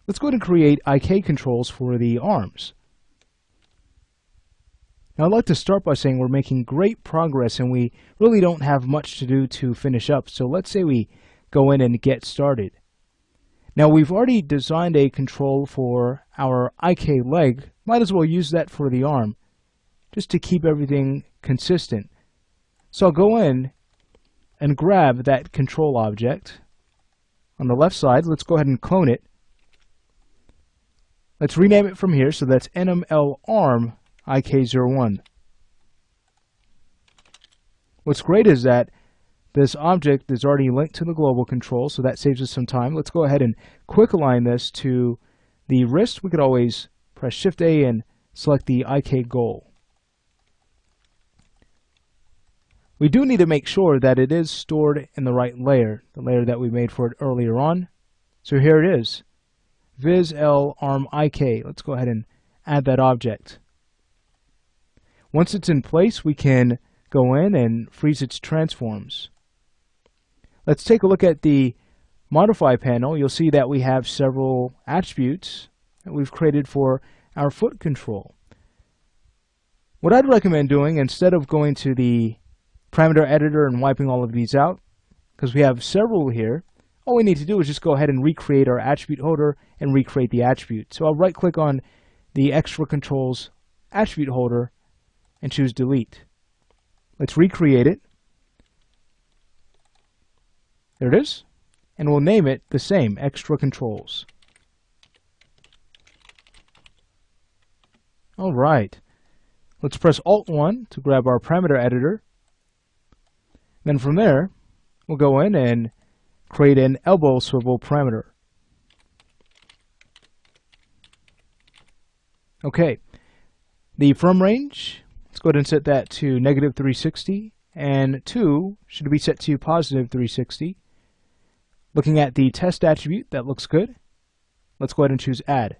Let's go ahead and create IK controls for the arms. Now I'd like to start by saying we're making great progress and we really don't have much to do to finish up. So let's say we go in and get started. Now we've already designed a control for our IK leg. Might as well use that for the arm just to keep everything consistent. So I'll go in and grab that control object. On the left side, let's go ahead and clone it. Let's rename it from here, so that's NML arm IK01. What's great is that this object is already linked to the global control, so that saves us some time. Let's go ahead and quick align this to the wrist. We could always press Shift A and select the IK goal. We do need to make sure that it is stored in the right layer, the layer that we made for it earlier on. So here it is, Viz L arm IK. Let's go ahead and add that object. Once it's in place, we can go in and freeze its transforms. Let's take a look at the Modify panel. You'll see that we have several attributes that we've created for our foot control. What I'd recommend doing, instead of going to the parameter editor and wiping all of these out, because we have several here, all we need to do is just go ahead and recreate our attribute holder and recreate the attribute. So I'll right click on the extra controls attribute holder and choose delete. Let's recreate it. There it is. And we'll name it the same, extra controls. All right. Let's press Alt-1 to grab our parameter editor. Then from there, we'll go in and create an elbow swivel parameter. Okay, the from range, let's go ahead and set that to -360, and 2 should be set to +360. Looking at the test attribute, that looks good. Let's go ahead and choose add.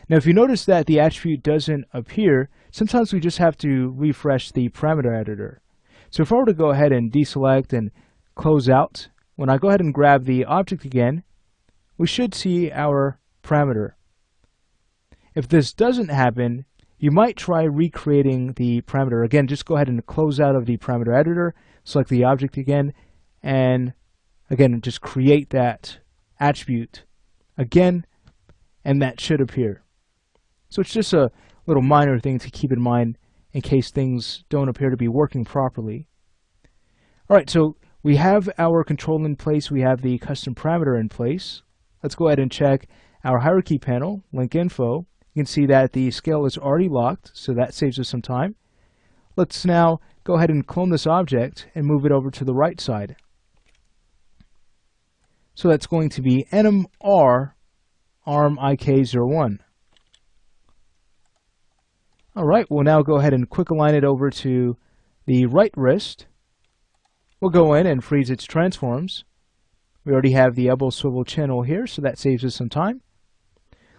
Now if you notice that the attribute doesn't appear, sometimes we just have to refresh the parameter editor. So if I were to go ahead and deselect and close out, when I go ahead and grab the object again, we should see our parameter. If this doesn't happen, you might try recreating the parameter. Again, just go ahead and close out of the parameter editor, select the object again, and again, just create that attribute again, and that should appear. So it's just a little minor thing to keep in mind in case things don't appear to be working properly. All right, so we have our control in place. We have the custom parameter in place. Let's go ahead and check our hierarchy panel, link info. You can see that the scale is already locked, so that saves us some time. Let's now go ahead and clone this object and move it over to the right side. So that's going to be NMR arm IK01. All right, we'll now go ahead and quick align it over to the right wrist. We'll go in and freeze its transforms. We already have the elbow swivel channel here, so that saves us some time.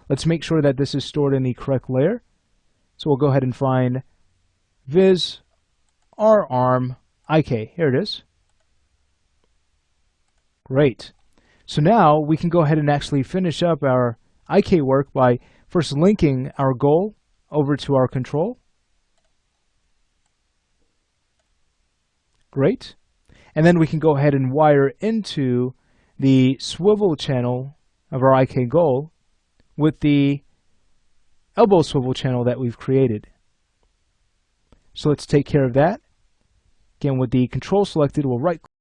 Let's make sure that this is stored in the correct layer. So we'll go ahead and find Viz R arm IK. Here it is. Great. So now we can go ahead and actually finish up our IK work by first linking our goal over to our control. Great. And then we can go ahead and wire into the swivel channel of our IK goal with the elbow swivel channel that we've created. So let's take care of that. Again, with the control selected, we'll right click.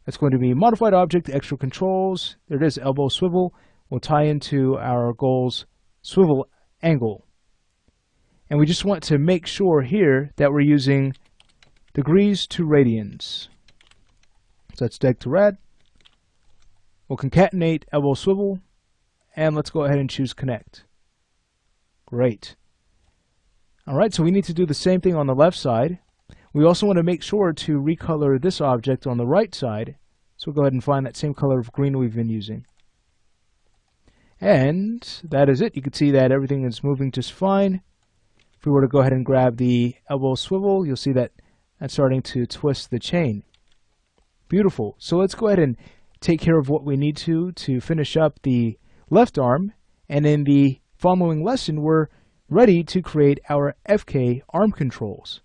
That's going to be modified object, extra controls. There it is, elbow swivel. We'll tie into our goal's swivel angle. And we just want to make sure here that we're using degrees to radians. So that's deg to rad. We'll concatenate elbow swivel, and let's go ahead and choose connect. Great. All right, so we need to do the same thing on the left side. We also want to make sure to recolor this object on the right side. So we'll go ahead and find that same color of green we've been using. And that is it. You can see that everything is moving just fine. If we were to go ahead and grab the elbow swivel, you'll see that that's starting to twist the chain. Beautiful. So let's go ahead and take care of what we need to finish up the left arm, and in the following lesson we're ready to create our FK arm controls.